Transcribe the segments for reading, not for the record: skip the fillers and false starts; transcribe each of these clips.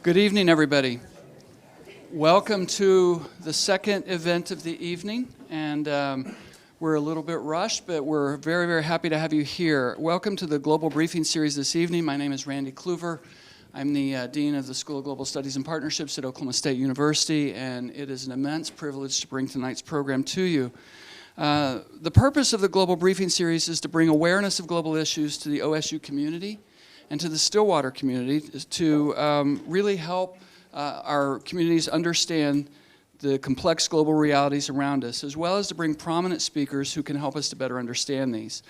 Good evening, everybody. Welcome to the second event of the evening, and we're a little bit rushed, but we're very, very happy to have you here. Welcome to the Global Briefing Series this evening. My name is Randy Kluver. I'm the Dean of the School of Global Studies and Partnerships at Oklahoma State University, and it is an immense privilege to bring tonight's program to you. The purpose of the Global Briefing Series is to bring awareness of global issues to the OSU community and to the Stillwater community to really help our communities understand the complex global realities around us, as well as to bring prominent speakers who can help us to better understand these.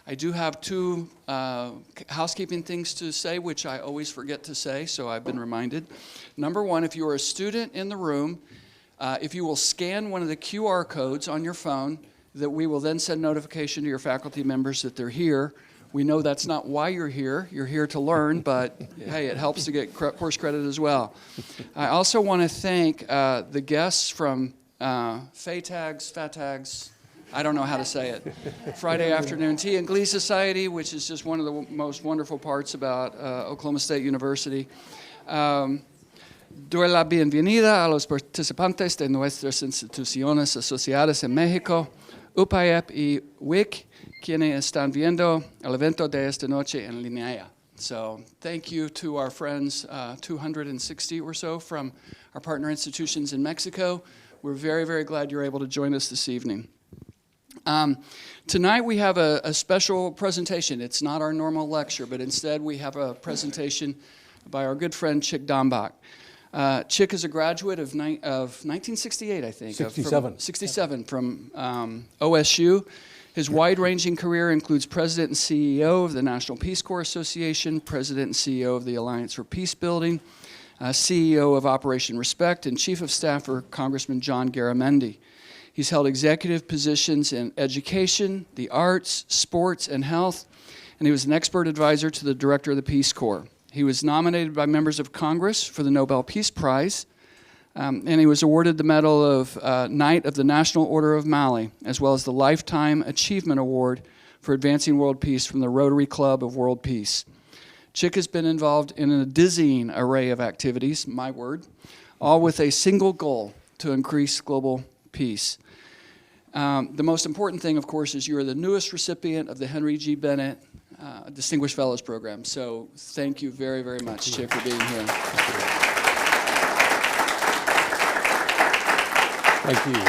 I do have two housekeeping things to say, which I always forget to say, so I've been reminded. Number one, if you are a student in the room, if you will scan one of the QR codes on your phone, that we will then send notification to your faculty members that they're here. We know that's not why you're here. You're here to learn, but hey, it helps to get course credit as well. I also want to thank the guests from FATAGS, I don't know how to say it, Friday Afternoon Tea and Glee Society, which is just one of the most wonderful parts about Oklahoma State University. Doy la bienvenida a los participantes de nuestras instituciones asociadas en México, UPAEP y WIC, quienes están viendo el evento de esta noche en línea. So thank you to our friends, 260 or so from our partner institutions in Mexico. We're very, very glad you're able to join us this evening. Tonight we have a special presentation. It's not our normal lecture, but instead we have a presentation by our good friend Chick Dombach. Chick is a graduate of 1968, I think. 67. From OSU. His wide-ranging career includes President and CEO of the National Peace Corps Association, President and CEO of the Alliance for Peace Building, CEO of Operation Respect, and Chief of Staff for Congressman John Garamendi. He's held executive positions in education, the arts, sports, and health, and he was an expert advisor to the Director of the Peace Corps. He was nominated by members of Congress for the Nobel Peace Prize, and he was awarded the Medal of Knight of the National Order of Mali, as well as the Lifetime Achievement Award for Advancing World Peace from the Rotary Club of World Peace. Chick has been involved in a dizzying array of activities, my word, all with a single goal: to increase global peace. The most important thing, of course, is you are the newest recipient of the Henry G. Bennett Distinguished Fellows Program. So thank you very, very much, Chick, for being here. Thank you.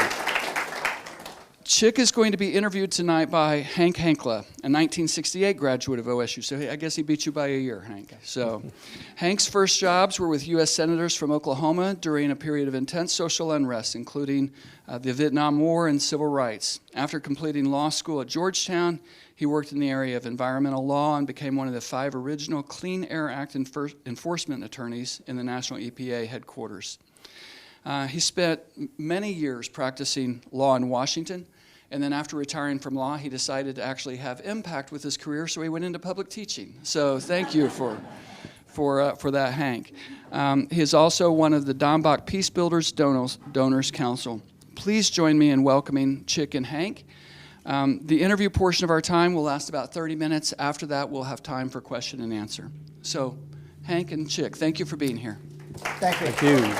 Chick is going to be interviewed tonight by Hank Hankla, a 1968 graduate of OSU. So I guess he beat you by a year, Hank. So Hank's first jobs were with U.S. senators from Oklahoma during a period of intense social unrest, including the Vietnam War and civil rights. After completing law school at Georgetown, he worked in the area of environmental law and became one of the 5 original Clean Air Act enforcement attorneys in the National EPA headquarters. He spent many years practicing law in Washington, and then after retiring from law, he decided to actually have impact with his career, so he went into public teaching. So thank you for that, Hank. He is also one of the Dombach Peace Builders Donors Council. Please join me in welcoming Chick and Hank. The interview portion of our time will last about 30 minutes. After that, we'll have time for question and answer. So, Hank and Chick, thank you for being here. Thank you. Thank you.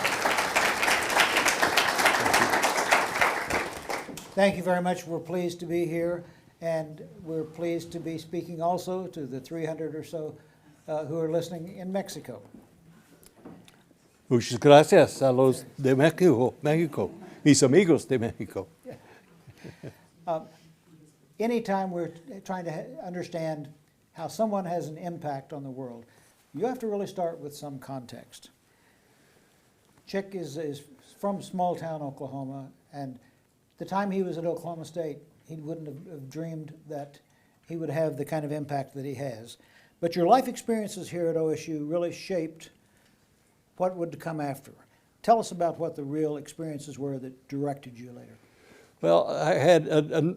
Thank you very much. We're pleased to be here, and we're pleased to be speaking also to the 300 or so who are listening in Mexico. Muchas gracias a los de México, mis amigos de México. Anytime we're trying to understand how someone has an impact on the world, you have to really start with some context. Chick is from small town Oklahoma, and the time he was at Oklahoma State, he wouldn't have dreamed that he would have the kind of impact that he has. But your life experiences here at OSU really shaped what would come after. Tell us about what the real experiences were that directed you later. Well,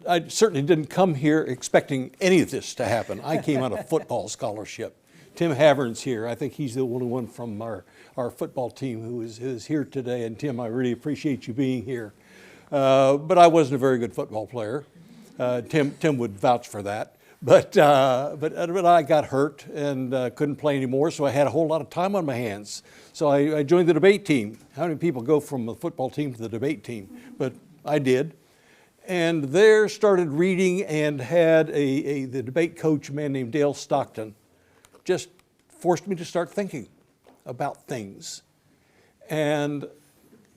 I certainly didn't come here expecting any of this to happen. I came on a football scholarship. Tim Havern's here. I think he's the only one from our football team who is here today. And Tim, I really appreciate you being here. But I wasn't a very good football player. Tim would vouch for that. But I got hurt and couldn't play anymore, so I had a whole lot of time on my hands. So I joined the debate team. How many people go from the football team to the debate team? But I did. And there started reading and had the debate coach, a man named Dale Stockton, just forced me to start thinking about things. And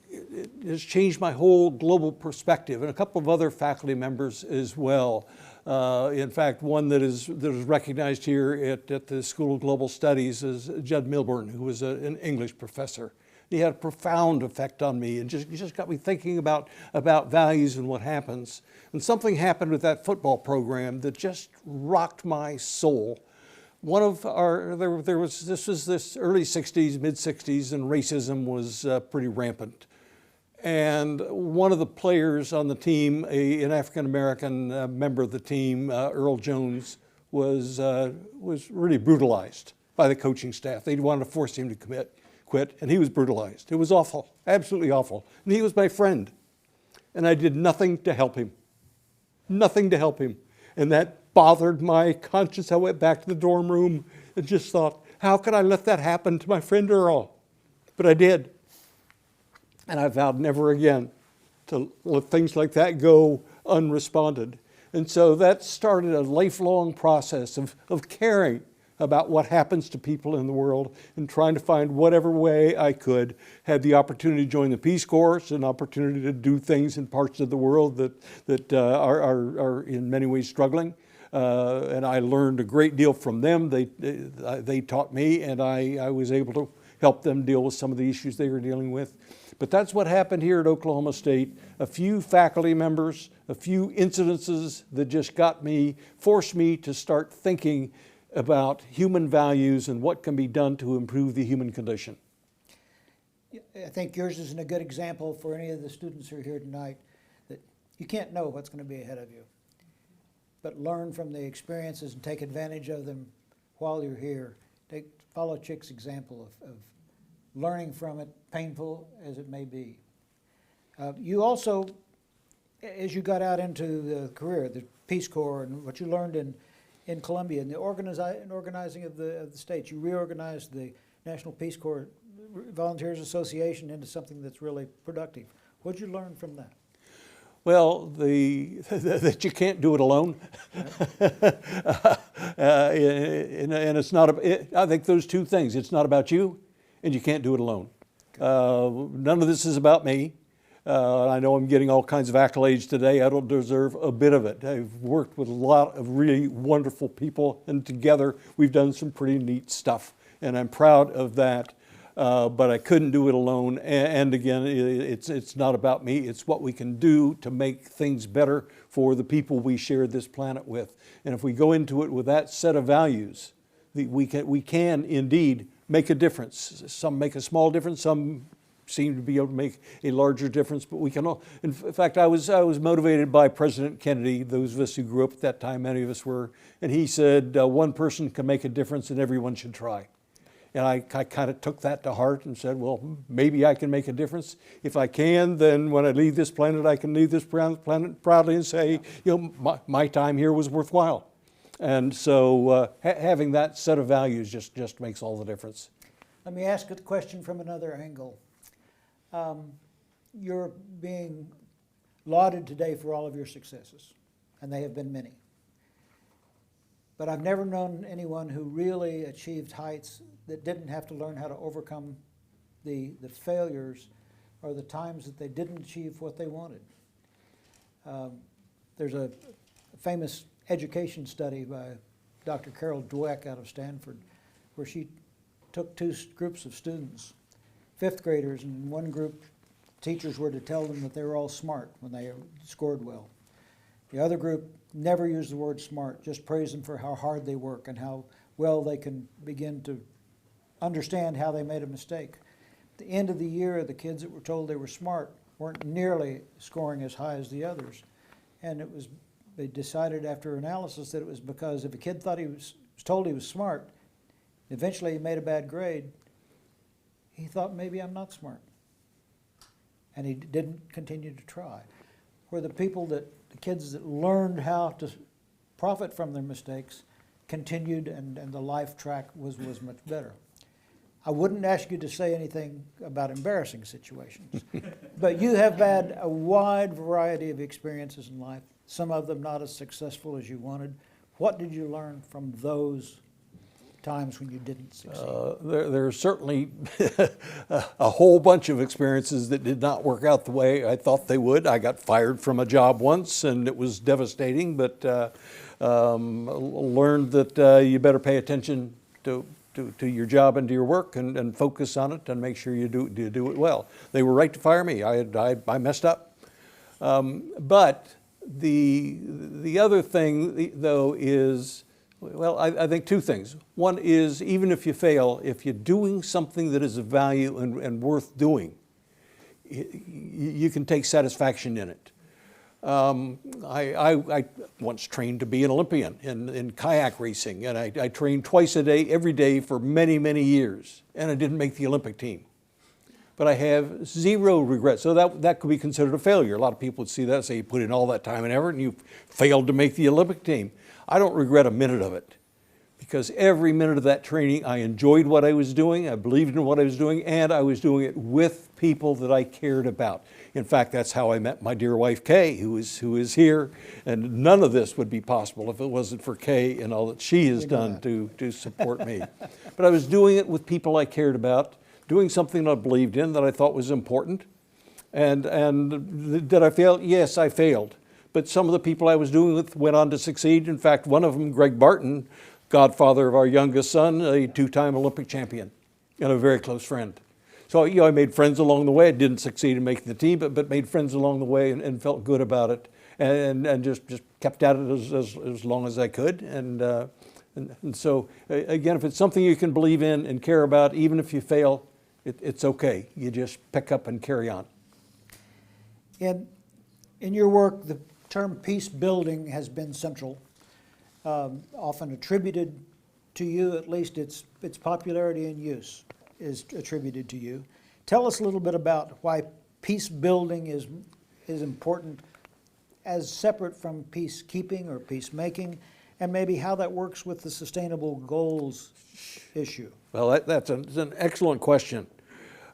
it has changed my whole global perspective, and a couple of other faculty members as well. In fact, one that is recognized here at the School of Global Studies is Judd Milburn, who was an English professor. He had a profound effect on me and just got me thinking about values and what happens. And something happened with that football program that just rocked my soul. One of this was this early 60s, mid 60s, and racism was pretty rampant. And one of the players on the team, an African-American member of the team, Earl Jones, was really brutalized by the coaching staff. They wanted to force him to quit, and he was brutalized. It was awful, absolutely awful. And he was my friend, and I did nothing to help him. Nothing to help him. And that bothered my conscience. I went back to the dorm room and just thought, how could I let that happen to my friend Earl? But I did. And I vowed never again to let things like that go unresponded. And so that started a lifelong process of caring about what happens to people in the world and trying to find whatever way I could. Had the opportunity to join the Peace Corps, an opportunity to do things in parts of the world that are in many ways struggling. And I learned a great deal from them. They taught me, and I was able to help them deal with some of the issues they were dealing with. But that's what happened here at Oklahoma State. A few faculty members, a few incidences that just forced me to start thinking about human values and what can be done to improve the human condition. I think yours is a good example for any of the students who are here tonight, that you can't know what's going to be ahead of you, but learn from the experiences and take advantage of them while you're here. Follow Chick's example of learning from it, painful as it may be. You also, as you got out into the career, the Peace Corps, and what you learned in Columbia, and the organizing of the states, you reorganized the National Peace Corps Volunteers Association into something that's really productive. What did you learn from that? Well, that you can't do it alone. And it's not, I think those two things, it's not about you, and you can't do it alone. None of this is about me. I know I'm getting all kinds of accolades today. I don't deserve a bit of it. I've worked with a lot of really wonderful people, and together we've done some pretty neat stuff, and I'm proud of that. But I couldn't do it alone. And again, it's not about me. It's what we can do to make things better for the people we share this planet with. And if we go into it with that set of values, we can indeed make a difference. Some make a small difference. Some seem to be able to make a larger difference. But we can all. In fact, I was motivated by President Kennedy. Those of us who grew up at that time, many of us were, and he said, "One person can make a difference, and everyone should try." And I kind of took that to heart and said, well, maybe I can make a difference. If I can, then when I leave this planet, I can leave this planet proudly and say, my time here was worthwhile. And so having that set of values just makes all the difference. Let me ask a question from another angle. You're being lauded today for all of your successes, and they have been many. But I've never known anyone who really achieved heights that didn't have to learn how to overcome the failures or the times that they didn't achieve what they wanted. There's a famous education study by Dr. Carol Dweck out of Stanford, where she took two groups of students, fifth graders, and in one group, teachers were to tell them that they were all smart when they scored well. The other group never used the word smart, just praised them for how hard they work and how well they can begin to understand how they made a mistake. At the end of the year, the kids that were told they were smart weren't nearly scoring as high as the others. And they decided after analysis that it was because if a kid thought he was told he was smart, eventually he made a bad grade, he thought maybe I'm not smart. And he didn't continue to try. Where the kids that learned how to profit from their mistakes, continued, and the life track was much better. I wouldn't ask you to say anything about embarrassing situations, but you have had a wide variety of experiences in life, some of them not as successful as you wanted. What did you learn from those times when you didn't succeed? There are certainly a whole bunch of experiences that did not work out the way I thought they would. I got fired from a job once, and it was devastating, but learned that you better pay attention to your job and to your work and focus on it and make sure you do it well. They were right to fire me. I messed up. But the other thing, though, is, well, I think two things. One is, even if you fail, if you're doing something that is of value and worth doing, you can take satisfaction in it. I once trained to be an Olympian in kayak racing, and I trained twice a day, every day for many, many years, and I didn't make the Olympic team. But I have zero regrets. So that could be considered a failure. A lot of people would see that and say, you put in all that time and effort and you failed to make the Olympic team. I don't regret a minute of it, because every minute of that training, I enjoyed what I was doing, I believed in what I was doing, and I was doing it with people that I cared about. In fact, that's how I met my dear wife, Kay, who is here, and none of this would be possible if it wasn't for Kay and all that she has done to support me. But I was doing it with people I cared about, doing something that I believed in, that I thought was important. And did I fail? Yes, I failed. But some of the people I was doing with went on to succeed. In fact, one of them, Greg Barton, godfather of our youngest son, a two-time Olympic champion, and a very close friend. So, I made friends along the way. I didn't succeed in making the team, but made friends along the way and felt good about it, and just kept at it as long as I could. And so, again, if it's something you can believe in and care about, even if you fail, it's okay. You just pick up and carry on. In your work, the term peace building has been central, often attributed to you, at least its popularity and use is attributed to you. Tell us a little bit about why peace building is important as separate from peacekeeping or peacemaking, and maybe how that works with the sustainable goals issue. Well, that's an excellent question.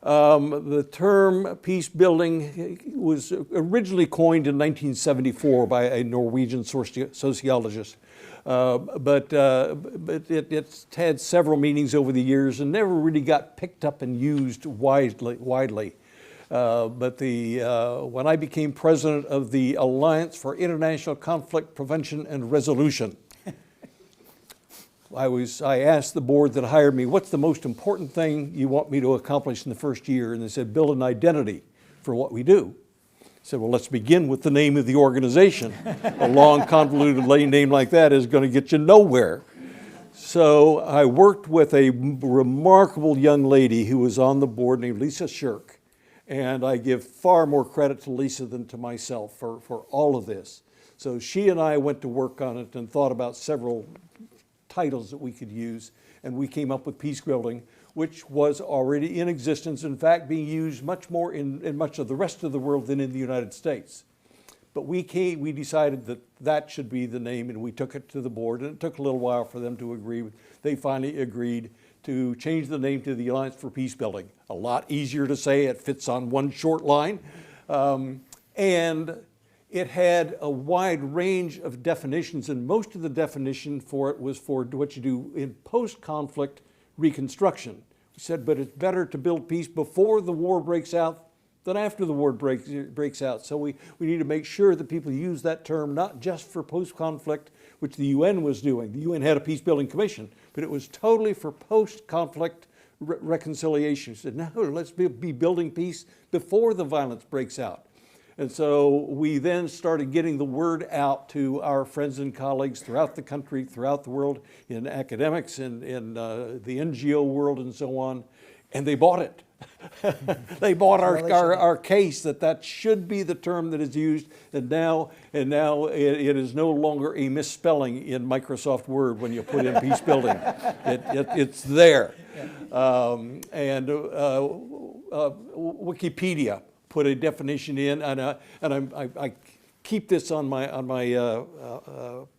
The term peace building was originally coined in 1974 by a Norwegian sociologist, but it's had several meanings over the years and never really got picked up and used widely. But when I became president of the Alliance for International Conflict Prevention and Resolution, I asked the board that hired me, what's the most important thing you want me to accomplish in the first year? And they said, build an identity for what we do. I said, well, let's begin with the name of the organization. A long, convoluted name like that is going to get you nowhere. So I worked with a remarkable young lady who was on the board named Lisa Shirk. And I give far more credit to Lisa than to myself for all of this. So she and I went to work on it and thought about several titles that we could use, and we came up with peace building, which was already in existence, in fact being used much more in much of the rest of the world than in the United States. But we decided that should be the name, and we took it to the board, and it took a little while for them to agree. They finally agreed to change the name to the Alliance for Peace Building. A lot easier to say, it fits on one short line, and it had a wide range of definitions, and most of the definition for it was for what you do in post-conflict reconstruction. We said, but it's better to build peace before the war breaks out than after the war breaks out. So we need to make sure that people use that term not just for post-conflict, which the UN was doing. The UN had a peace-building commission, but it was totally for post-conflict reconciliation. We said, no, let's be building peace before the violence breaks out. And so we then started getting the word out to our friends and colleagues throughout the country, throughout the world, in academics, in the NGO world and so on, and they bought it. They bought our case that should be the term that is used, and now it is no longer a misspelling in Microsoft Word when you put in peace building. It's there. Wikipedia put a definition in, and I keep this on my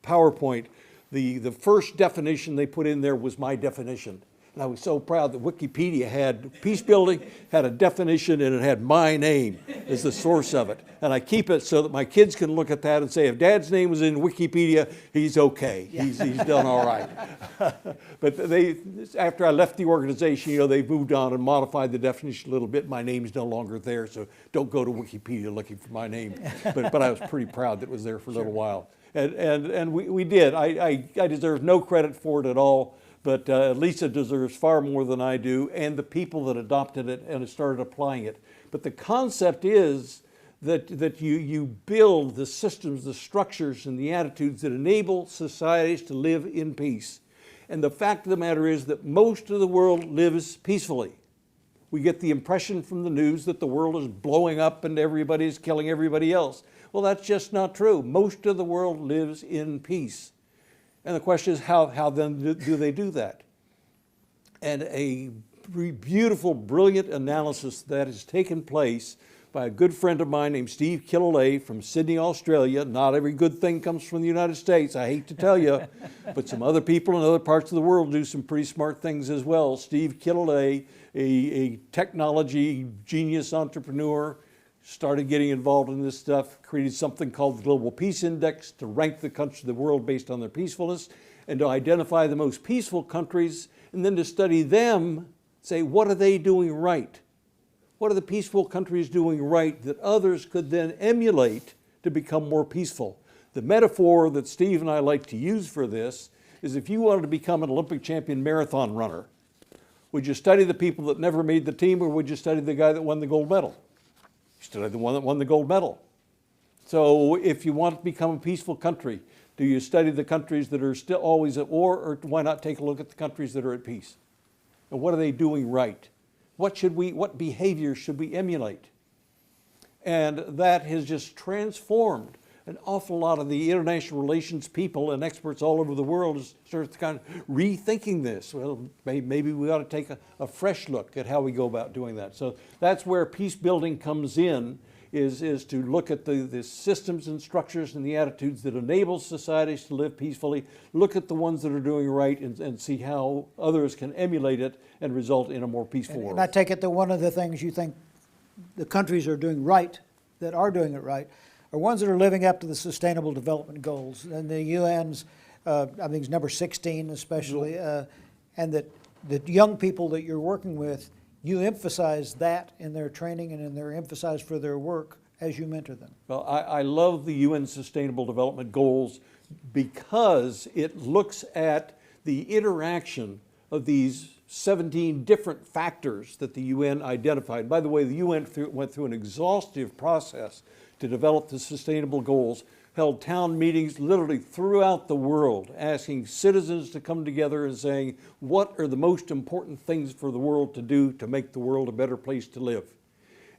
PowerPoint. The first definition they put in there was my definition. And I was so proud that Wikipedia had peace building, had a definition, and it had my name as the source of it. And I keep it so that my kids can look at that and say, if Dad's name was in Wikipedia, he's okay. He's done all right. But after I left the organization, they moved on and modified the definition a little bit. My name's no longer there, so don't go to Wikipedia looking for my name. But I was pretty proud that it was there for a little while. And we did. I deserve no credit for it at all. But Lisa deserves far more than I do, and the people that adopted it and started applying it. But the concept is that you build the systems, the structures, and the attitudes that enable societies to live in peace. And the fact of the matter is that most of the world lives peacefully. We get the impression from the news that the world is blowing up and everybody's killing everybody else. Well, that's just not true. Most of the world lives in peace. And the question is, how then do they do that? And a beautiful, brilliant analysis that has taken place by a good friend of mine named Steve Killalay from Sydney, Australia. Not every good thing comes from the United States, I hate to tell you, but some other people in other parts of the world do some pretty smart things as well. Steve Killalay, a technology genius entrepreneur, started getting involved in this stuff, created something called the Global Peace Index to rank the countries of the world based on their peacefulness and to identify the most peaceful countries and then to study them, say, what are they doing right? What are the peaceful countries doing right that others could then emulate to become more peaceful? The metaphor that Steve and I like to use for this is if you wanted to become an Olympic champion marathon runner, would you study the people that never made the team or would you study the guy that won the gold medal? Study the one that won the gold medal. So if you want to become a peaceful country, do you study the countries that are still always at war, or why not take a look at the countries that are at peace? And what are they doing right? What behaviors should we emulate? And that has just transformed an awful lot of the international relations people and experts all over the world start kind of rethinking this. Well, maybe we ought to take a fresh look at how we go about doing that. So that's where peace building comes in, is to look at the systems and structures and the attitudes that enable societies to live peacefully, look at the ones that are doing right and see how others can emulate it and result in a more peaceful world. And I take it that one of the things you think the countries are doing right, that are doing it right, are ones that are living up to the Sustainable Development Goals. And the UN's, I think it's number 16 especially, and that the young people that you're working with, you emphasize that in their training and in their emphasis for their work as you mentor them. Well, I love the UN Sustainable Development Goals because it looks at the interaction of these 17 different factors that the UN identified. By the way, the UN went through an exhaustive process to develop the sustainable goals, held town meetings literally throughout the world, asking citizens to come together and saying, what are the most important things for the world to do to make the world a better place to live?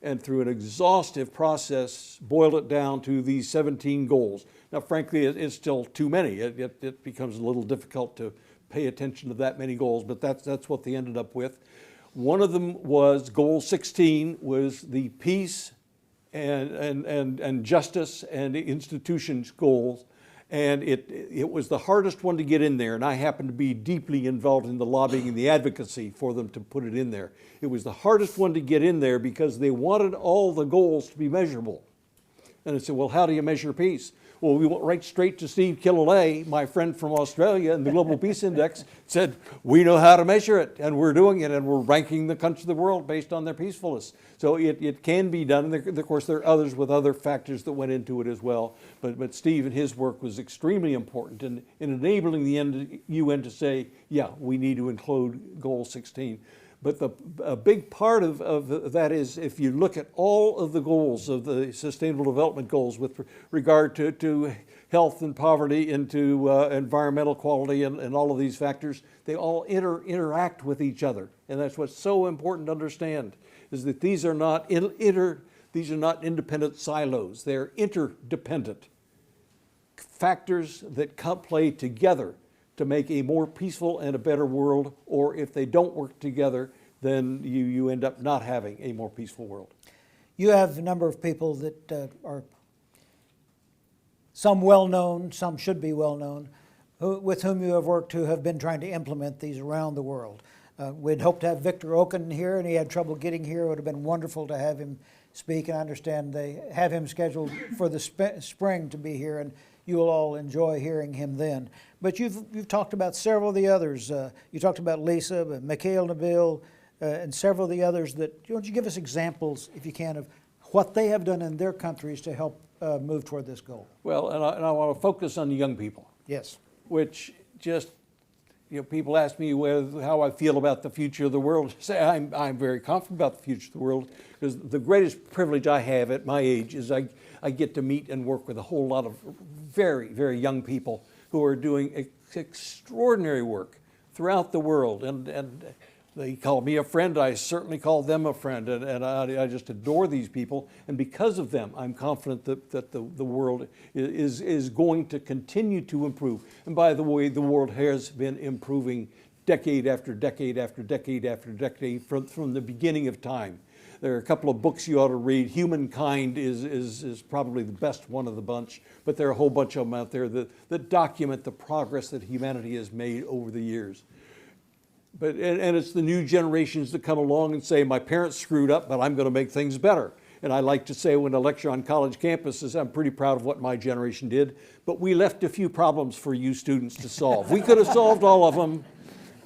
And through an exhaustive process, boiled it down to these 17 goals. Now, frankly, it's still too many. It becomes a little difficult to pay attention to that many goals, but that's what they ended up with. One of them was goal 16, was the peace and justice and institutions goals. And it was the hardest one to get in there, and I happened to be deeply involved in the lobbying and the advocacy for them to put it in there. It was the hardest one to get in there because they wanted all the goals to be measurable. And I said, well, how do you measure peace? Well, we went right straight to Steve Killalay, my friend from Australia, and the Global Peace Index said, we know how to measure it, and we're doing it, and we're ranking the countries of the world based on their peacefulness. So it can be done, and of course there are others with other factors that went into it as well. But Steve and his work was extremely important in enabling the UN to say, yeah, we need to include Goal 16. But a big part of that is if you look at all of the goals of the Sustainable Development Goals with regard to health and poverty and to environmental quality and all of these factors, they all interact with each other. And that's what's so important to understand, is that these are not independent silos. They're interdependent factors that play together to make a more peaceful and a better world, or if they don't work together, then you end up not having a more peaceful world. You have a number of people that are some well-known, some should be well-known, with whom you have worked, who have been trying to implement these around the world. We'd hoped to have Victor Oken here, and he had trouble getting here. It would have been wonderful to have him speak, and I understand they have him scheduled for the spring to be here, and you will all enjoy hearing him then. But you've talked about several of the others. You talked about Lisa, but Mikhail Nabil, and several of the others. Why don't you give us examples, if you can, of what they have done in their countries to help move toward this goal? Well, and I want to focus on the young people. Yes. Which just, people ask me how I feel about the future of the world. I say I'm very confident about the future of the world, because the greatest privilege I have at my age is I get to meet and work with a whole lot of very, very young people who are doing extraordinary work throughout the world. And they call me a friend. I certainly call them a friend, and I just adore these people. And because of them, I'm confident that the world is going to continue to improve. And by the way, the world has been improving decade after decade after decade after decade from the beginning of time. There are a couple of books you ought to read. Humankind is probably the best one of the bunch, but there are a whole bunch of them out there that document the progress that humanity has made over the years. And it's the new generations that come along and say, my parents screwed up, but I'm going to make things better. And I like to say when I lecture on college campuses, I'm pretty proud of what my generation did, but we left a few problems for you students to solve. We could have solved all of them,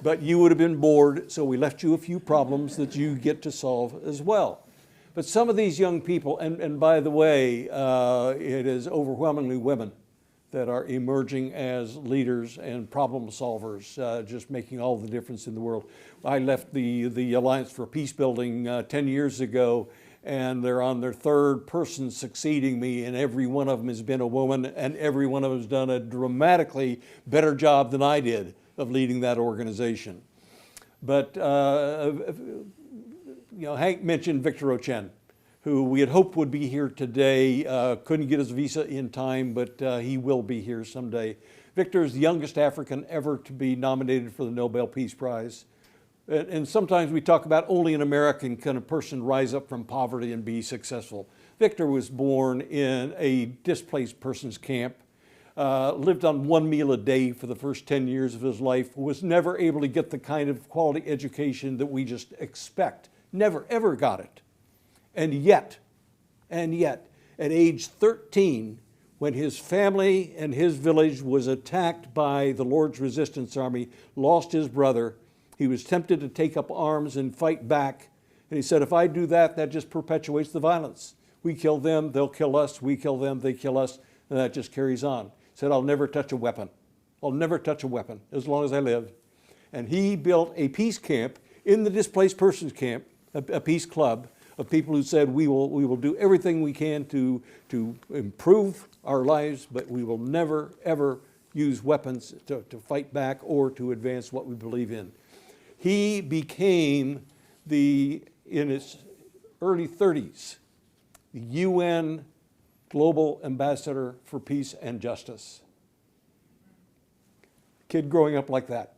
but you would have been bored, so we left you a few problems that you get to solve as well. But some of these young people, and by the way, it is overwhelmingly women that are emerging as leaders and problem solvers, just making all the difference in the world. I left the Alliance for Peace Building 10 years ago, and they're on their third person succeeding me, and every one of them has been a woman, and every one of them has done a dramatically better job than I did of leading that organization. But Hank mentioned Victor Ochen, who we had hoped would be here today. Couldn't get his visa in time, but he will be here someday. Victor is the youngest African ever to be nominated for the Nobel Peace Prize. And sometimes we talk about only an American can a person rise up from poverty and be successful. Victor was born in a displaced persons camp, lived on one meal a day for the first 10 years of his life, was never able to get the kind of quality education that we just expect. Never, ever got it. And yet, at age 13, when his family and his village was attacked by the Lord's Resistance Army, lost his brother, he was tempted to take up arms and fight back. And he said, if I do that, that just perpetuates the violence. We kill them, they'll kill us. We kill them, they kill us. And that just carries on. He said, I'll never touch a weapon. I'll never touch a weapon as long as I live. And he built a peace camp in the displaced persons camp, a peace club, of people who said, we will do everything we can to improve our lives, but we will never, ever use weapons to fight back or to advance what we believe in. He became, in his early 30s, the UN Global Ambassador for Peace and Justice. Kid growing up like that.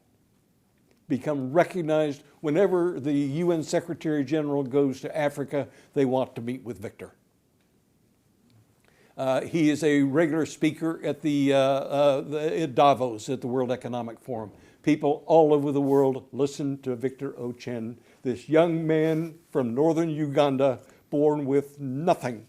Become recognized whenever the UN Secretary General goes to Africa, they want to meet with Victor. He is a regular speaker at at Davos at the World Economic Forum. People all over the world listen to Victor Ochen, this young man from northern Uganda, born with nothing,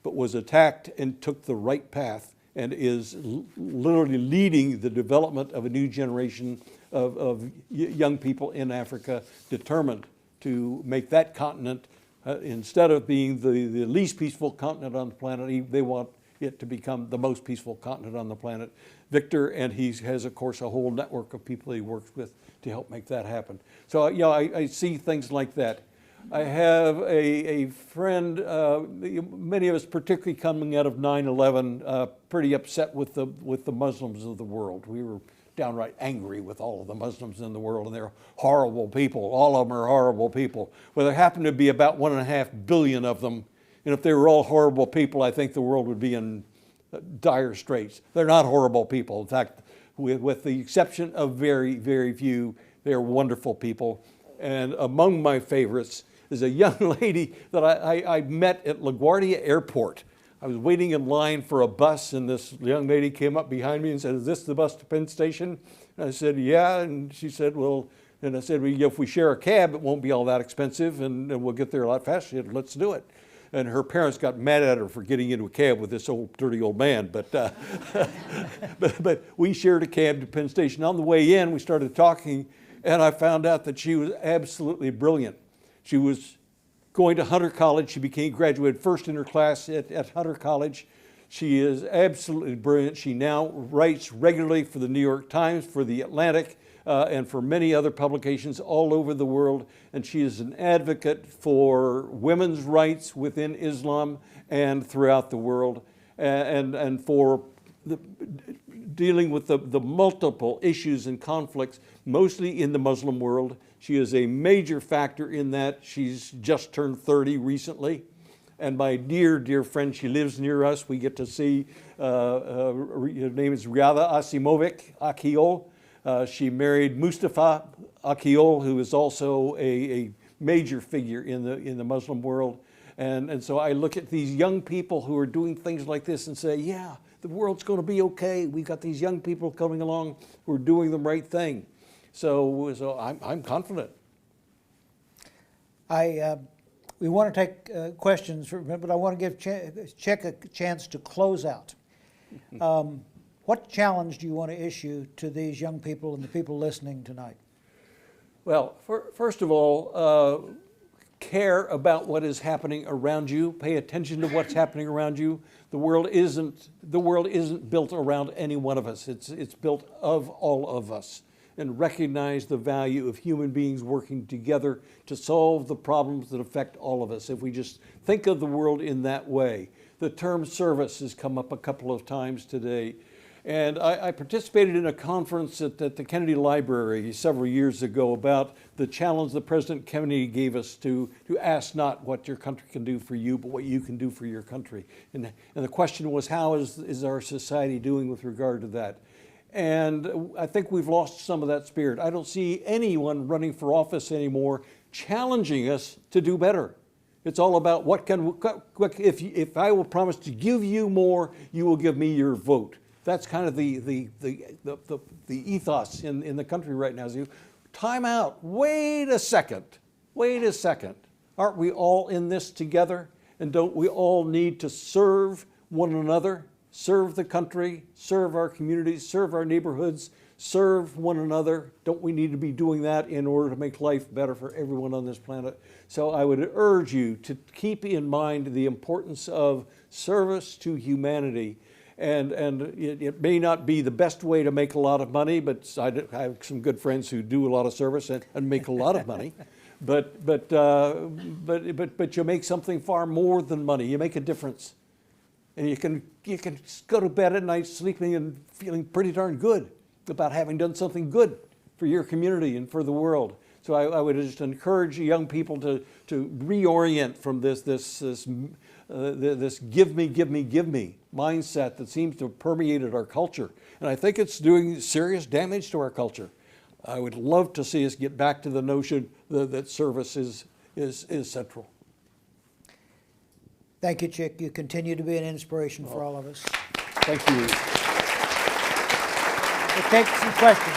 but was attacked and took the right path and is literally leading the development of a new generation of young people in Africa, determined to make that continent, instead of being the least peaceful continent on the planet, they want it to become the most peaceful continent on the planet. Victor, and he has, of course, a whole network of people he works with to help make that happen. So, I see things like that. I have a friend, many of us, particularly coming out of 9/11, pretty upset with the Muslims of the world. We were downright angry with all of the Muslims in the world, and they're horrible people. All of them are horrible people. Well, there happen to be about 1.5 billion of them, and if they were all horrible people, I think the world would be in dire straits. They're not horrible people. In fact, with the exception of very, very few, they're wonderful people. And among my favorites is a young lady that I met at LaGuardia Airport. I was waiting in line for a bus, and this young lady came up behind me and said, "Is this the bus to Penn Station?" And I said, "Yeah." And she said, "Well," and I said, "Well, if we share a cab, it won't be all that expensive, and we'll get there a lot faster." She said, "Let's do it." And her parents got mad at her for getting into a cab with this old, dirty old man. But, but we shared a cab to Penn Station. On the way in, we started talking, and I found out that she was absolutely brilliant. She was going to Hunter College. She graduated first in her class at Hunter College. She is absolutely brilliant. She now writes regularly for the New York Times, for the Atlantic, and for many other publications all over the world. And she is an advocate for women's rights within Islam and throughout the world, and for dealing with the multiple issues and conflicts, mostly in the Muslim world. She is a major factor in that. She's just turned 30 recently. And my dear, dear friend, she lives near us. We get to see, her name is Riada Asimovic Akiol. She married Mustafa Akiol, who is also a major figure in the Muslim world. And so I look at these young people who are doing things like this and say, yeah, the world's going to be okay. We've got these young people coming along who are doing the right thing. So I'm confident. We want to take questions, but I want to give Chick a chance to close out. What challenge do you want to issue to these young people and the people listening tonight? Well, first of all, care about what is happening around you. Pay attention to what's happening around you. The world isn't built around any one of us. It's built of all of us. And recognize the value of human beings working together to solve the problems that affect all of us. If we just think of the world in that way. The term service has come up a couple of times today. And I participated in a conference at the Kennedy Library several years ago about the challenge that President Kennedy gave us to ask not what your country can do for you, but what you can do for your country. And the question was, how is our society doing with regard to that? And I think we've lost some of that spirit. I don't see anyone running for office anymore challenging us to do better. It's all about if I will promise to give you more, you will give me your vote. That's kind of the ethos in the country right now. Time out. Wait a second. Aren't we all in this together? And don't we all need to serve one another? Serve the country, serve our communities, serve our neighborhoods, serve one another. Don't we need to be doing that in order to make life better for everyone on this planet? So I would urge you to keep in mind the importance of service to humanity. And it may not be the best way to make a lot of money, but I have some good friends who do a lot of service and make a lot of money. But you make something far more than money. You make a difference. And you can go to bed at night sleeping and feeling pretty darn good about having done something good for your community and for the world. So I would just encourage young people to reorient from this give me mindset that seems to have permeated our culture. And I think it's doing serious damage to our culture. I would love to see us get back to the notion that service is central. Thank you, Chick. You continue to be an inspiration for all of us. Thank you. We'll take some questions.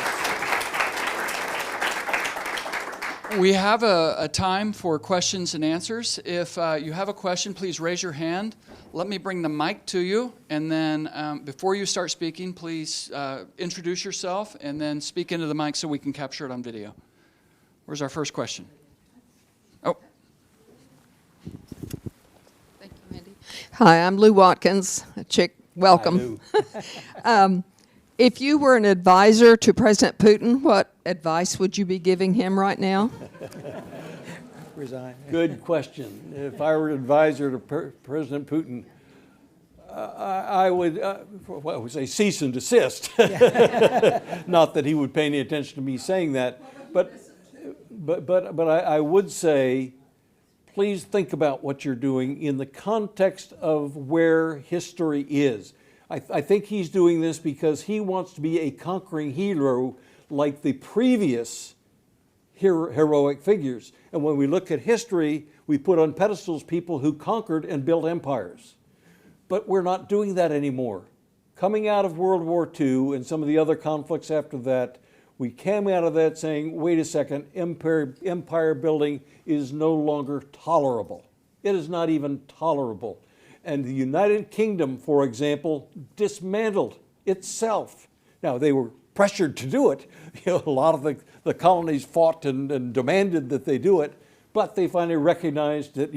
We have a time for questions and answers. If you have a question, please raise your hand. Let me bring the mic to you. And then before you start speaking, please introduce yourself and then speak into the mic so we can capture it on video. Where's our first question? Oh. Thank you, Andy. Hi, I'm Lou Watkins. Chick, welcome. If you were an advisor to President Putin, what advice would you be giving him right now? Resign. Good question. If I were an advisor to President Putin, I would say cease and desist. Not that he would pay any attention to me saying that, but I would say, please think about what you're doing in the context of where history is. I think he's doing this because he wants to be a conquering hero like the previous heroic figures. And when we look at history, we put on pedestals people who conquered and built empires. But we're not doing that anymore. Coming out of World War II and some of the other conflicts after that, we came out of that saying, wait a second, empire building is no longer tolerable. It is not even tolerable. And the United Kingdom, for example, dismantled itself. Now, they were pressured to do it. A lot of the colonies fought and demanded that they do it, but they finally recognized that,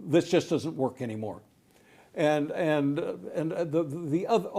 this just doesn't work anymore. And the other,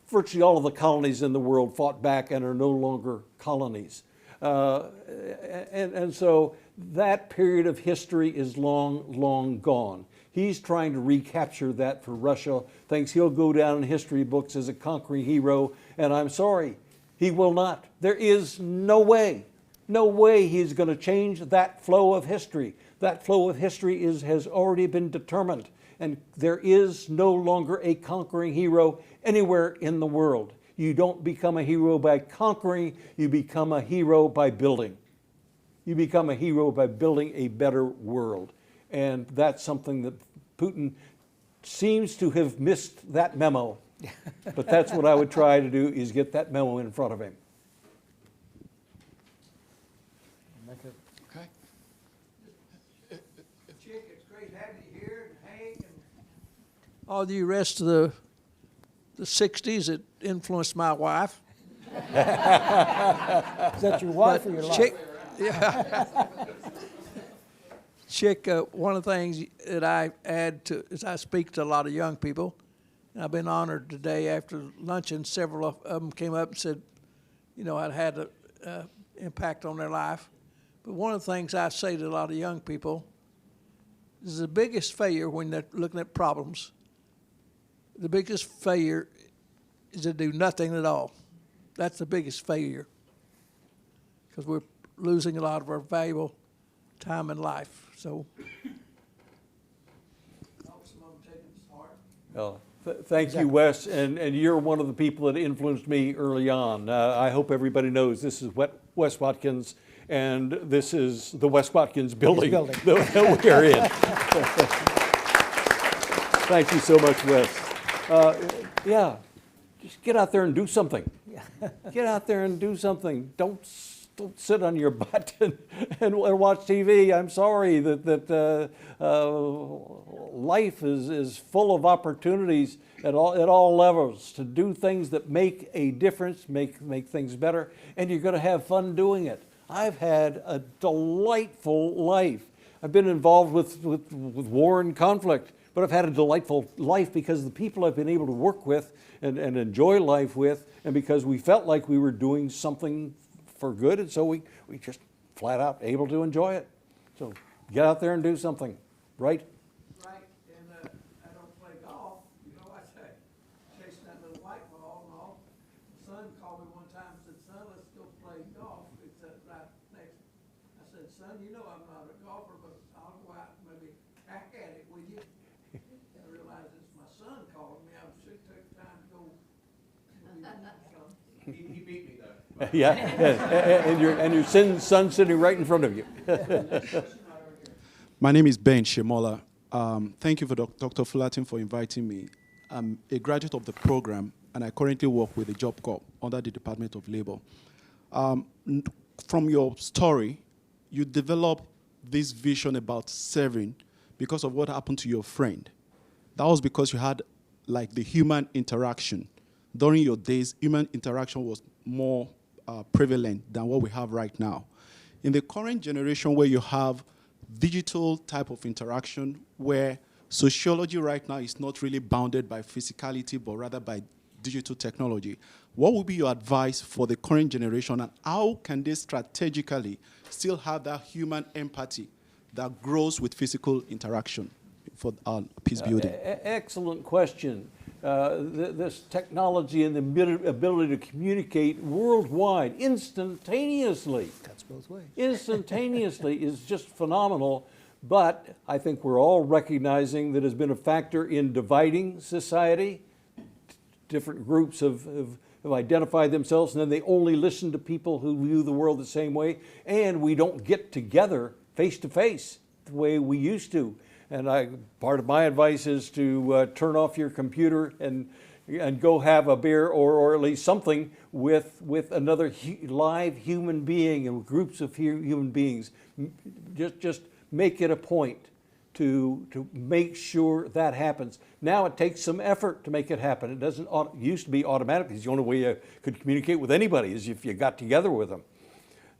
virtually all of the colonies in the world fought back and are no longer colonies. And so that period of history is long, long gone. He's trying to recapture that for Russia, thinks he'll go down in history books as a conquering hero, and I'm sorry, he will not. There is no way he's going to change that flow of history. That flow of history has already been determined, and there is no longer a conquering hero anywhere in the world. You don't become a hero by conquering, you become a hero by building. You become a hero by building a better world. And that's something that Putin seems to have missed that memo. But that's what I would try to do, is get that memo in front of him. Okay. Chick, it's great having you here, and Hank, and All the rest of the 60s, it influenced my wife. Is that your wife or your life? Chick, yeah. Chick, one of the things that I add to is I speak to a lot of young people. And I've been honored today after luncheon. Several of them came up and said, I'd had an impact on their life. But one of the things I say to a lot of young people is the biggest failure when they're looking at problems, the biggest failure is to do nothing at all. That's the biggest failure, because we're losing a lot of our valuable time in life. So, thank you, Wes, and you're one of the people that influenced me early on. I hope everybody knows this is Wes Watkins, and this is the Wes Watkins building that we are in. Thank you so much, Wes. Yeah, just get out there and do something. Get out there and do something. Don't sit on your butt and watch TV. I'm sorry that life is full of opportunities at all levels to do things that make a difference, make things better, and you're going to have fun doing it. I've had a delightful life. I've been involved with war and conflict, but I've had a delightful life because of the people I've been able to work with and enjoy life with, and because we felt like we were doing something for good, and so we just flat out able to enjoy it. So get out there and do something, right? right, and I don't play golf. I say, chasing that little white ball and all. My son called me one time and said, "Son, let's go play golf." It's right next. I said, "Son, I'm not a golfer, but I'll go out and maybe crack at it with you." And I realized it's my son calling me. I should take time to go. He beat me though. Yeah, and your son sitting right in front of you. My name is Ben Shemola. Thank you for Dr. Fullerton for inviting me. I'm a graduate of the program, and I currently work with the Job Corps under the Department of Labor. From your story, you developed this vision about serving because of what happened to your friend. That was because you had the human interaction. During your days, human interaction was more prevalent than what we have right now. In the current generation where you have digital type of interaction, where sociology right now is not really bounded by physicality, but rather by digital technology, what would be your advice for the current generation, and how can they strategically still have that human empathy that grows with physical interaction for peace building? Excellent question. This technology and the ability to communicate worldwide instantaneously. Cuts both ways. Instantaneously is just phenomenal, but I think we're all recognizing that has been a factor in dividing society. Different groups have identified themselves, and then they only listen to people who view the world the same way, and we don't get together face to face the way we used to. part of my advice is to turn off your computer and go have a beer or at least something with another live human being and groups of human beings. Just make it a point to make sure that happens. Now it takes some effort to make it happen. It doesn't used to be automatic. It's the only way you could communicate with anybody is if you got together with them.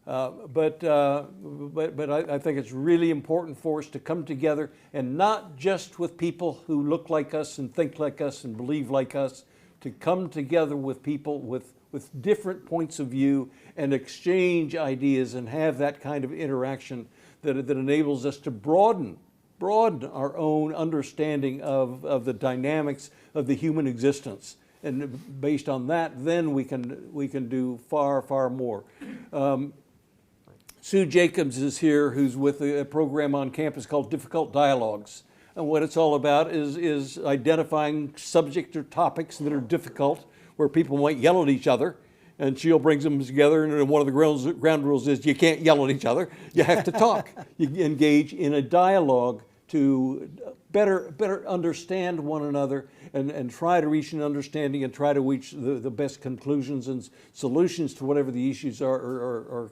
But I think it's really important for us to come together, and not just with people who look like us and think like us and believe like us, to come together with people with different points of view and exchange ideas and have that kind of interaction that enables us to broaden our own understanding of the dynamics of the human existence. And based on that, then we can do far more. Sue Jacobs is here, who's with a program on campus called Difficult Dialogues. And what it's all about is identifying subjects or topics that are difficult, where people might yell at each other. And she'll bring them together, and one of the ground rules is you can't yell at each other. You have to talk. You engage in a dialogue to better understand one another and try to reach an understanding and try to reach the best conclusions and solutions to whatever the issues are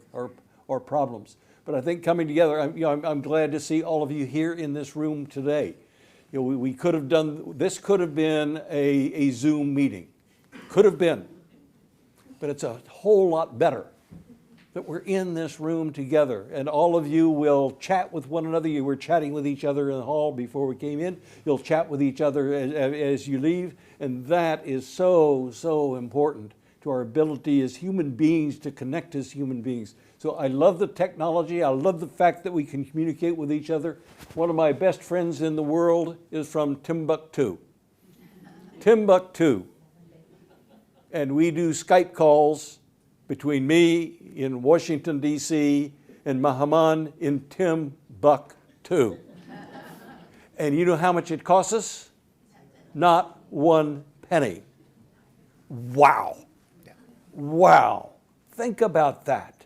or problems. But I think coming together, I'm glad to see all of you here in this room today. We could have done, this could have been a Zoom meeting. Could have been. But it's a whole lot better that we're in this room together, and all of you will chat with one another. You were chatting with each other in the hall before we came in. You'll chat with each other as you leave, and that is so important to our ability as human beings to connect as human beings. So I love the technology. I love the fact that we can communicate with each other. One of my best friends in the world is from Timbuktu. Timbuktu. And we do Skype calls between me in Washington, D.C., and Mahaman in Timbuktu. And you know how much it costs us? Not one penny. Wow. Wow. Think about that.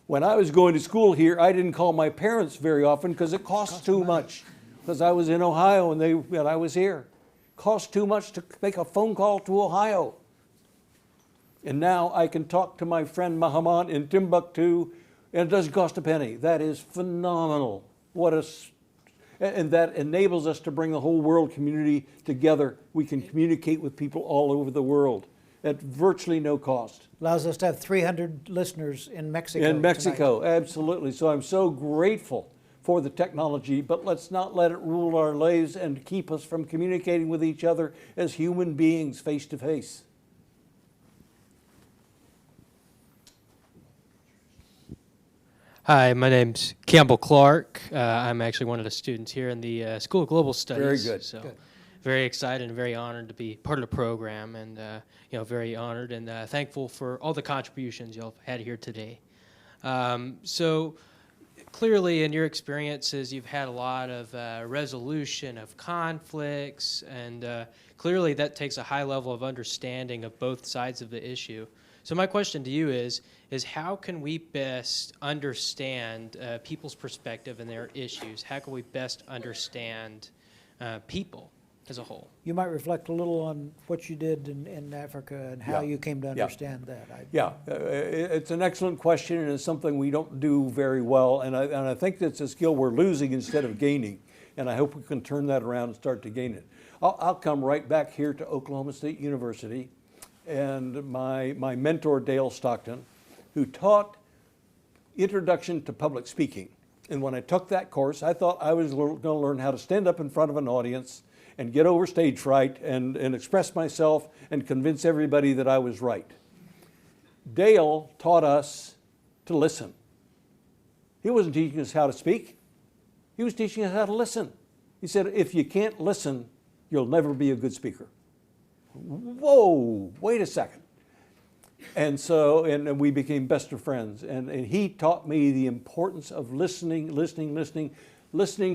When I was going to school here, I didn't call my parents very often because it cost too much. Because I was in Ohio and I was here. Cost too much to make a phone call to Ohio. And now I can talk to my friend Mahaman in Timbuktu, and it doesn't cost a penny. That is phenomenal. And that enables us to bring the whole world community together. We can communicate with people all over the world at virtually no cost. Allows us to have 300 listeners in Mexico. In Mexico, tonight. absolutely. So I'm so grateful for the technology, but let's not let it rule our lives and keep us from communicating with each other as human beings face to face. Hi, my name's Campbell Clark. I'm actually one of the students here in the School of Global Studies. Very good. So Good. very excited and very honored to be part of the program, and very honored and thankful for all the contributions y'all have had here today. So clearly in your experiences, you've had a lot of resolution of conflicts, and clearly that takes a high level of understanding of both sides of the issue. So my question to you is how can we best understand people's perspective and their issues? How can we best understand people as a whole? You might reflect a little on what you did in Africa and how Yeah. you came to Yeah. understand that. It's an excellent question, and it's something we don't do very well, and I think that's a skill we're losing instead of gaining, and I hope we can turn that around and start to gain it. I'll come right back here to Oklahoma State University, and my mentor, Dale Stockton, who taught Introduction to Public Speaking. And when I took that course, I thought I was going to learn how to stand up in front of an audience and get over stage fright and express myself and convince everybody that I was right. Dale taught us to listen. He wasn't teaching us how to speak. He was teaching us how to listen. He said, if you can't listen, you'll never be a good speaker. Whoa, wait a second. And so, and we became best of friends. And he taught me the importance of listening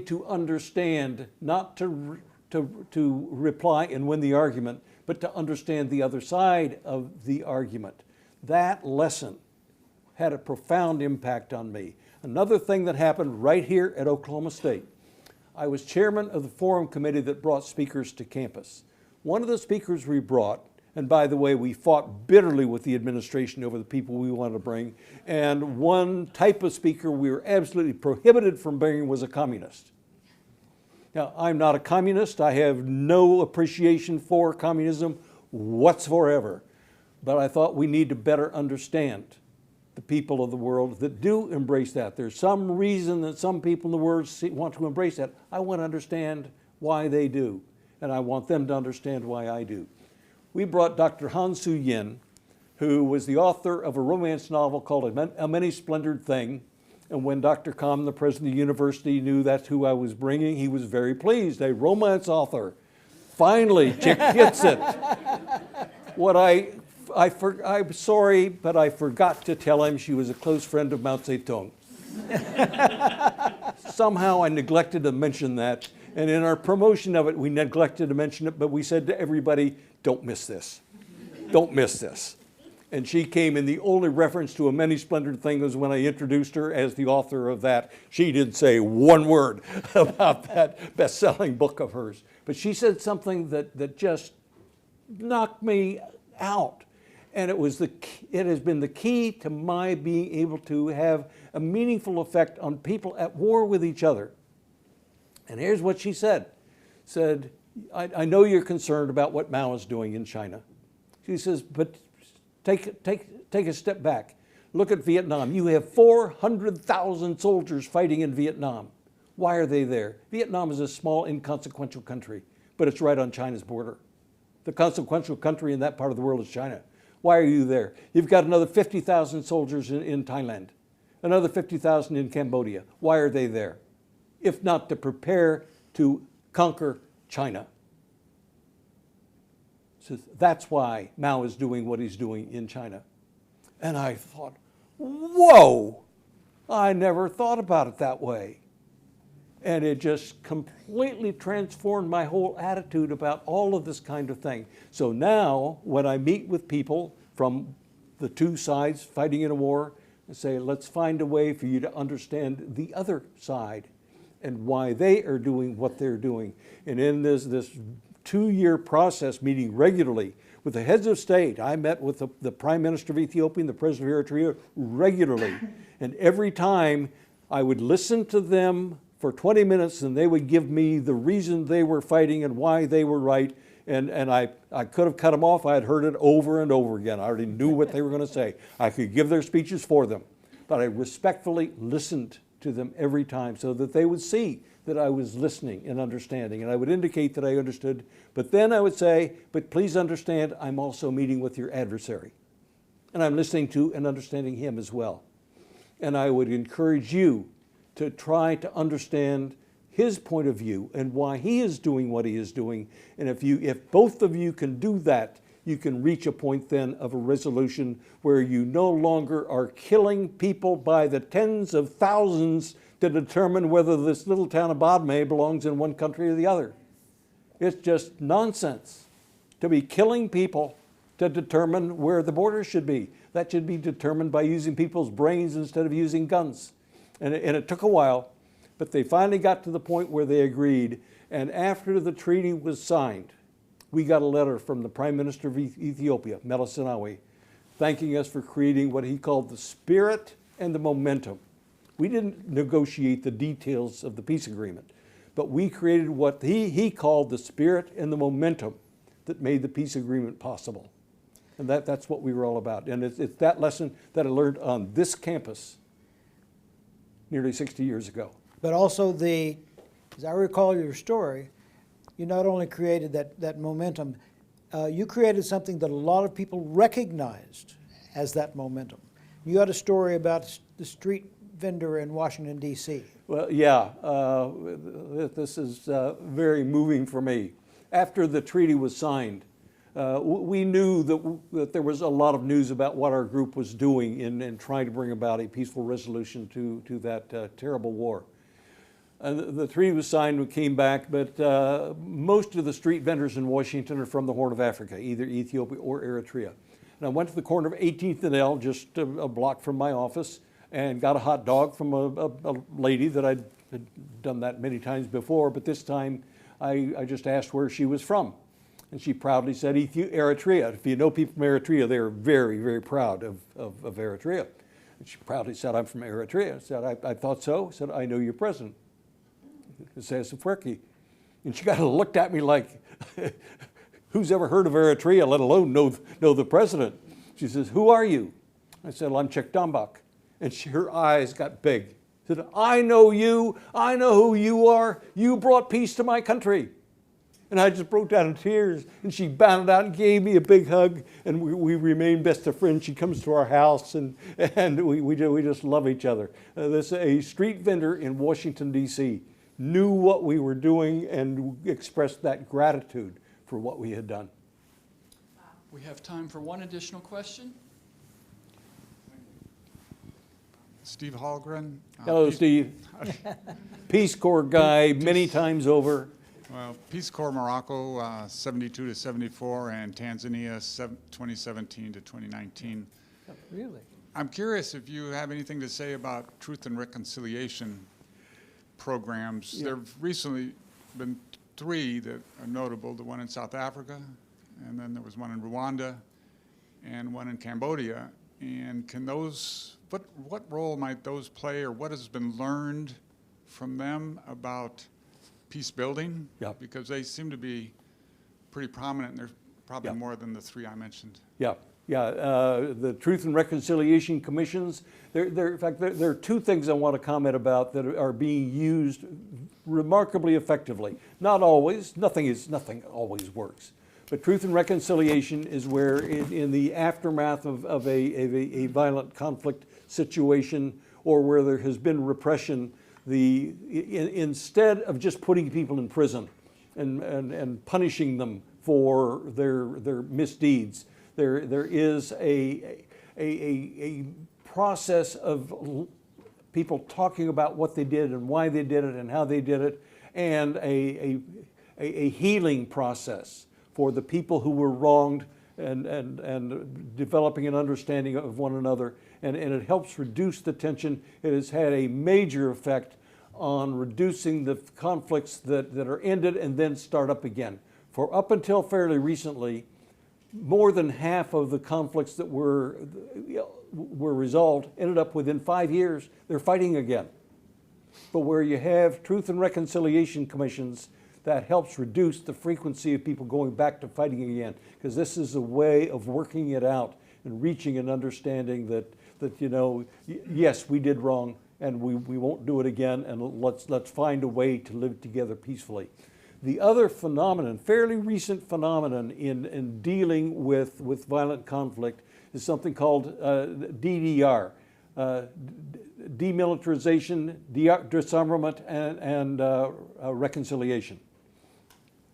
to understand, not to reply and win the argument, but to understand the other side of the argument. That lesson had a profound impact on me. Another thing that happened right here at Oklahoma State, I was chairman of the forum committee that brought speakers to campus. One of the speakers we brought, and by the way, we fought bitterly with the administration over the people we wanted to bring, and one type of speaker we were absolutely prohibited from bringing was a communist. Now, I'm not a communist. I have no appreciation for communism whatsoever. But I thought we need to better understand the people of the world that do embrace that. There's some reason that some people in the world want to embrace that. I want to understand why they do, and I want them to understand why I do. We brought Dr. Han Soo-yin, who was the author of a romance novel called A Many-Splendored Thing. And when Dr. Kam, the president of the university, knew that's who I was bringing, he was very pleased. A romance author. Finally, Chick gets it. I'm sorry, but I forgot to tell him she was a close friend of Mao Zedong. Somehow I neglected to mention that. And in our promotion of it, we neglected to mention it, but we said to everybody, don't miss this. Don't miss this. And she came, and the only reference to A Many-Splendored Thing was when I introduced her as the author of that. She didn't say one word about that best-selling book of hers. But she said something that just knocked me out. And it has been the key to my being able to have a meaningful effect on people at war with each other. And here's what she said. I know you're concerned about what Mao is doing in China. She says, but take a step back. Look at Vietnam. You have 400,000 soldiers fighting in Vietnam. Why are they there? Vietnam is a small, inconsequential country, but it's right on China's border. The consequential country in that part of the world is China. Why are you there? You've got another 50,000 soldiers in Thailand, another 50,000 in Cambodia. Why are they there? If not to prepare to conquer China. So that's why Mao is doing what he's doing in China. And I thought, whoa, I never thought about it that way. And it just completely transformed my whole attitude about all of this kind of thing. So now, when I meet with people from the two sides fighting in a war, I say, let's find a way for you to understand the other side and why they are doing what they're doing. And in this 2-year process, meeting regularly with the heads of state, I met with the Prime Minister of Ethiopia and the President of Eritrea regularly. And every time I would listen to them for 20 minutes, and they would give me the reason they were fighting and why they were right. And I could have cut them off. I had heard it over and over again. I already knew what they were going to say. I could give their speeches for them. But I respectfully listened to them every time so that they would see that I was listening and understanding. And I would indicate that I understood. But then I would say, but please understand, I'm also meeting with your adversary. And I'm listening to and understanding him as well. And I would encourage you to try to understand his point of view and why he is doing what he is doing. And if both of you can do that, you can reach a point then of a resolution where you no longer are killing people by the tens of thousands to determine whether this little town of Badme belongs in one country or the other. It's just nonsense to be killing people to determine where the border should be. That should be determined by using people's brains instead of using guns. And it took a while, but they finally got to the point where they agreed. And after the treaty was signed, we got a letter from the Prime Minister of Ethiopia, Meles Zenawi, thanking us for creating what he called the spirit and the momentum. We didn't negotiate the details of the peace agreement, but we created what he called the spirit and the momentum that made the peace agreement possible. And that's what we were all about. And it's that lesson that I learned on this campus nearly 60 years ago. But also as I recall your story, you not only created that momentum, you created something that a lot of people recognized as that momentum. You had a story about the street vendor in Washington, D.C. Well, yeah, this is very moving for me. After the treaty was signed, we knew that there was a lot of news about what our group was doing in trying to bring about a peaceful resolution to that terrible war. The treaty was signed, we came back, but most of the street vendors in Washington are from the Horn of Africa, either Ethiopia or Eritrea. And I went to the corner of 18th and L, just a block from my office, and got a hot dog from a lady that I'd had done that many times before, but this time I just asked where she was from. And she proudly said Eritrea. If you know people from Eritrea, they're very, very proud of Eritrea. And she proudly said, I'm from Eritrea. I said, I thought so. I said, I know your president, Isaias Afwerki. And she kind of looked at me like, who's ever heard of Eritrea, let alone know the president? She says, who are you? I said, well, I'm Czech Dombak. And her eyes got big. She said, I know you. I know who you are. You brought peace to my country. And I just broke down in tears. And she bounded out and gave me a big hug. And we remained best of friends. She comes to our house, and we just love each other. A street vendor in Washington, D.C. knew what we were doing and expressed that gratitude for what we had done. We have time for one additional question. Steve Hallgren. Hello, Steve. Peace Corps guy many times over. Well, Peace Corps Morocco, 72 to 74, and Tanzania, 2017 to 2019. Really? I'm curious if you have anything to say about truth and reconciliation programs. Yeah. There have recently been 3 that are notable, the one in South Africa, and then there was one in Rwanda, and one in Cambodia. And can those, what role might those play, or what has been learned from them about peace building? Yeah. Because they seem to be pretty prominent, and there's probably Yeah. more than the 3 I mentioned. Yeah, the Truth and Reconciliation Commissions, in fact, there are 2 things I want to comment about that are being used remarkably effectively. Not always, nothing always works. But Truth and Reconciliation is where in the aftermath of a violent conflict situation, or where there has been repression, instead of just putting people in prison and punishing them for their misdeeds, there is a process of people talking about what they did and why they did it and how they did it, and a healing process for the people who were wronged, and developing an understanding of one another. And it helps reduce the tension. It has had a major effect on reducing the conflicts that are ended and then start up again. For up until fairly recently, more than half of the conflicts that were resolved ended up within 5 years, they're fighting again. But where you have Truth and Reconciliation Commissions, that helps reduce the frequency of people going back to fighting again, because this is a way of working it out and reaching an understanding that yes, we did wrong, and we won't do it again, and let's find a way to live together peacefully. The other phenomenon, fairly recent phenomenon in dealing with violent conflict, is something called DDR, demilitarization, disarmament, and reconciliation.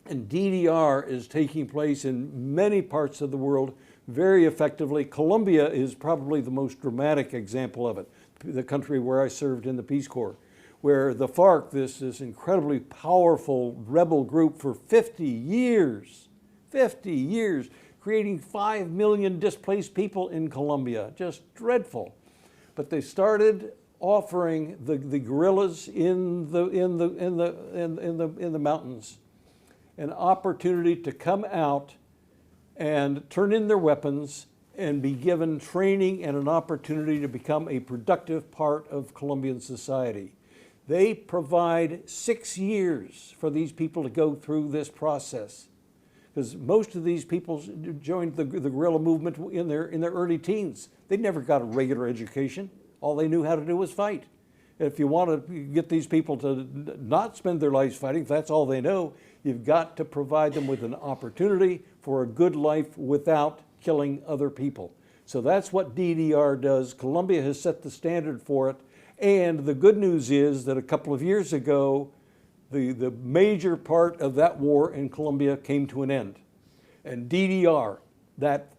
And DDR is taking place in many parts of the world very effectively. Colombia is probably the most dramatic example of it, the country where I served in the Peace Corps, where the FARC, this incredibly powerful rebel group for 50 years, creating 5 million displaced people in Colombia, just dreadful. But they started offering the guerrillas in the mountains an opportunity to come out and turn in their weapons and be given training and an opportunity to become a productive part of Colombian society. They provide 6 years for these people to go through this process, because most of these people joined the guerrilla movement in their early teens. They never got a regular education. All they knew how to do was fight. If you want to get these people to not spend their lives fighting, if that's all they know, you've got to provide them with an opportunity for a good life without killing other people. So that's what DDR does. Colombia has set the standard for it. And the good news is that a couple of years ago, the major part of that war in Colombia came to an end. And DDR, that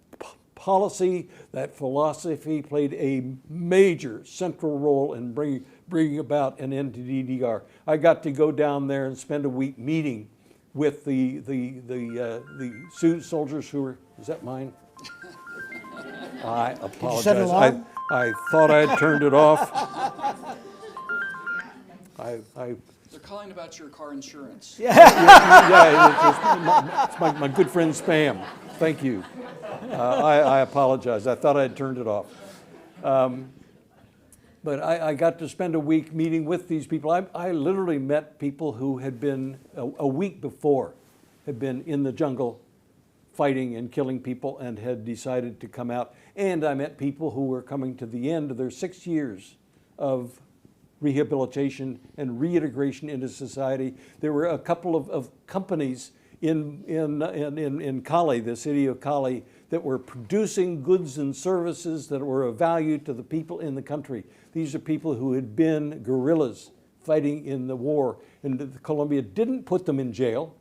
policy, that philosophy played a major central role in bringing about an end to DDR. I got to go down there and spend a week meeting with the soldiers who were, is that mine? I apologize. set an alarm? I thought I had turned it off. They're calling about your car insurance. It's my good friend Spam. Thank you. I apologize. I thought I had turned it off. But I got to spend a week meeting with these people. I literally met people who had been, a week before, had been in the jungle fighting and killing people and had decided to come out. And I met people who were coming to the end of their 6 years of rehabilitation and reintegration into society. There were a couple of companies in Cali, the city of Cali, that were producing goods and services that were of value to the people in the country. These are people who had been guerrillas fighting in the war, and Colombia didn't put them in jail.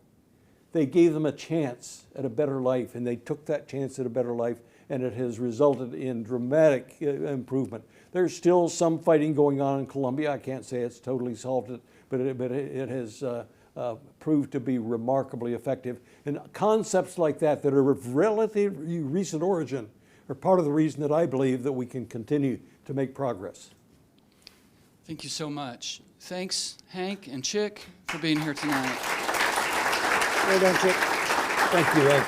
They gave them a chance at a better life, and they took that chance at a better life, and it has resulted in dramatic improvement. There's still some fighting going on in Colombia. I can't say it's totally solved it, but it has proved to be remarkably effective. And concepts like that that are of relatively recent origin are part of the reason that I believe that we can continue to make progress. Thank you so much. Thanks, Hank and Chick, for being here tonight. Well done, Chick. Thank you, Hank.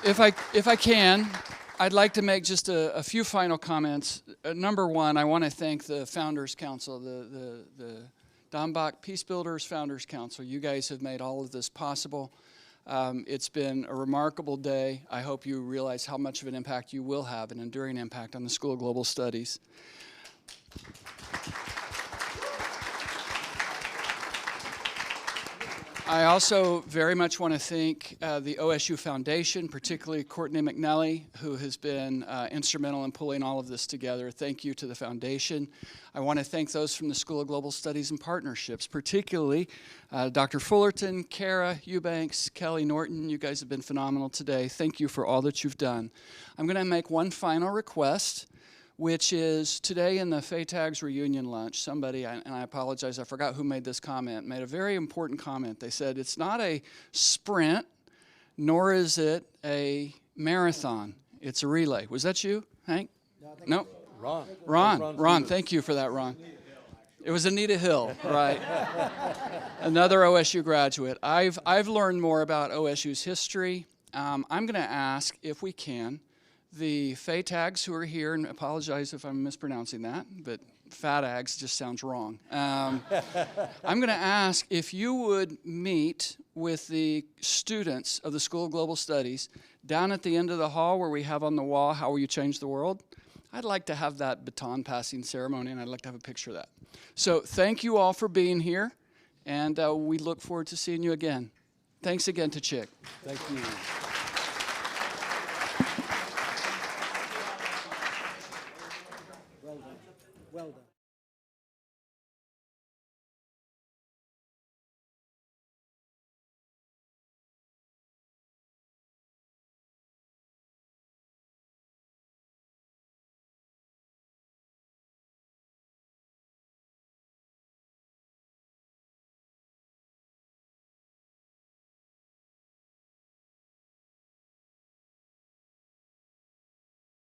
If I can, I'd like to make just a few final comments. Number one, I want to thank the Founders Council, the Dambach Peace Builders Founders Council. You guys have made all of this possible. It's been a remarkable day. I hope you realize how much of an impact you will have, an enduring impact on the School of Global Studies. I also very much want to thank the OSU Foundation, particularly Courtney McNally, who has been instrumental in pulling all of this together. Thank you to the foundation. I want to thank those from the School of Global Studies and Partnerships, particularly Dr. Fullerton, Kara Eubanks, Kelly Norton. You guys have been phenomenal today. Thank you for all that you've done. I'm going to make one final request, which is today in the FATAGS reunion lunch, somebody, and I apologize, I forgot who made this comment, made a very important comment. They said, it's not a sprint, nor is it a marathon. It's a relay. Was that you, Hank? No? Ron, thank you for that, Ron. It was Anita Hill, right. Another OSU graduate. I've learned more about OSU's history. I'm going to ask, if we can, the FATAGs who are here, and apologize if I'm mispronouncing that, but FATAGs just sounds wrong. I'm going to ask if you would meet with the students of the School of Global Studies down at the end of the hall where we have on the wall, How Will You Change the World? I'd like to have that baton passing ceremony, and I'd like to have a picture of that. So thank you all for being here, and we look forward to seeing you again. Thanks again to Chick. Thank you.